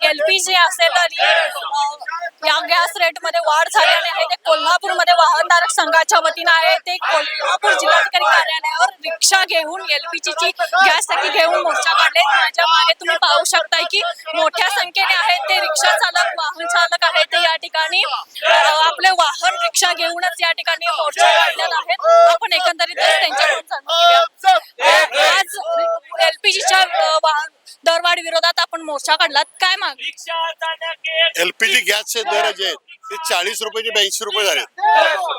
LPG असेल आणि या गॅस रेट मध्ये वाढ झालेली आहे. ते कोल्हापूरमध्ये वाहनधारक संघाच्या वतीनं आहे ते कोल्हापूर जिल्हाधिकारी कार्यालयावर रिक्षा घेऊन एलपीजीची गॅस टाकी घेऊन मोर्चा काढले. माझ्या मागे तुम्ही पाहू शकताय की मोठ्या संख्येने आहेत ते रिक्षा चालक, वाहन चालक आहेत ते या ठिकाणी आपले वाहन रिक्षा घेऊनच या ठिकाणी मोर्चा काढलेला आहे. आपण एकंदरीतच त्यांच्याकडून जाणून घेऊया. आज एलपीजीच्या दरवाढ विरोधात आपण मोर्चा काढलात, काय माग? एलपीजी गॅसचे दर जे आहेत ते 40 रुपये ते 82 रुपये झाले.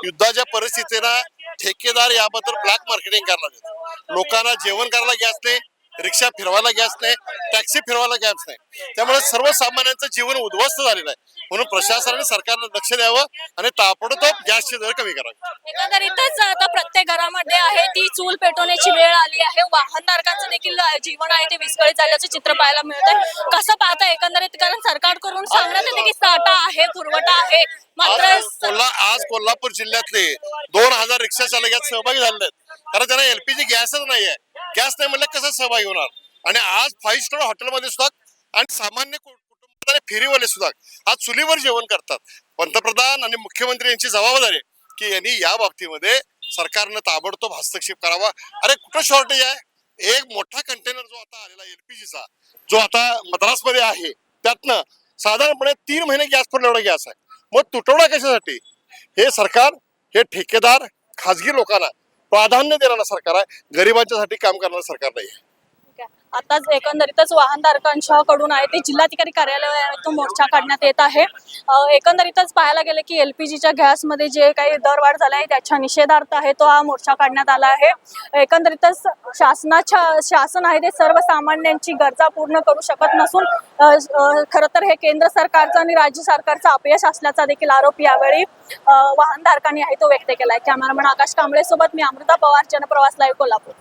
युद्धाच्या परिस्थितीनं ठेकेदार याबद्दल ब्लॅक मार्केटिंग करणार. लोकांना जेवण करायला गॅस नाही, रिक्षा फिरवायला गॅस नाही, टॅक्सी फिरवायला गॅस नाही. त्यामुळे सर्वसामान्यांचं जीवन उद्ध्वस्त झालेलं आहे. म्हणून प्रशासनाने सरकारनं लक्ष द्यावं आणि ताबडतोब गॅसचे दर कमी करावे. एकंदरीतच आता प्रत्येक घरामध्ये आहे ती चूल पेटवण्याची वेळ आली आहे. वाहनधारकांचं देखील जीवन आहे ते विस्कळीत झाल्याचं चित्र पाहायला मिळतंय. कसं पाहता एकंदरीत, कारण सरकारकडून सांगण्यात येते की साठा आहे, पुरवठा आहे, मात्र आज कोल्हापूर जिल्ह्यातले 2000 रिक्षा चालक यात सहभागी झालेले आहेत. कारण त्यांना एलपीजी गॅसच नाहीये. गॅस नाही म्हणलं कसं सहभागी होणार? आणि आज 5 स्टार हॉटेलमध्ये सुद्धा आणि सामान्य कुटुंबात आणि फेरीवाले सुद्धा आज चुलीवर जेवण करतात. पंतप्रधान आणि मुख्यमंत्री यांची जबाबदारी की यांनी या बाबतीमध्ये सरकारनं ताबडतोब हस्तक्षेप करावा. अरे कुठं शॉर्टेज आहे? एक मोठा कंटेनर जो आता आलेला एलपीजीचा, जो आता मद्रासमध्ये आहे, त्यातनं साधारणपणे 3 महिने गॅस पुरवठा एवढा गॅस आहे. मग तुटवडा कशासाठी? हे सरकार, हे ठेकेदार, खाजगी लोकांना प्राधान्य देणारं सरकार आहे. गरिबांच्यासाठी काम करणारं सरकार नाही आहे. आताच एकंदरीतच वाहनधारकांच्या कडून आहे ते जिल्हाधिकारी कार्यालयातून मोर्चा काढण्यात येत आहे. एकंदरीतच पाहायला गेले की एलपीजीच्या गॅसमध्ये जे काही दरवाढ झाला आहे त्याच्या निषेधार्थ आहे तो हा मोर्चा काढण्यात आला आहे. एकंदरीतच शासन आहे ते सर्वसामान्यांची गरजा पूर्ण करू शकत नसून खरं तर हे केंद्र सरकारचं आणि राज्य सरकारचं अपयश असल्याचा देखील आरोप यावेळी वाहनधारकांनी आहे तो व्यक्त केलाय. कॅमेरामॅन आकाश कांबळे सोबत मी अमृता पवार, जनप्रवास लाईव्ह, कोल्हापूर.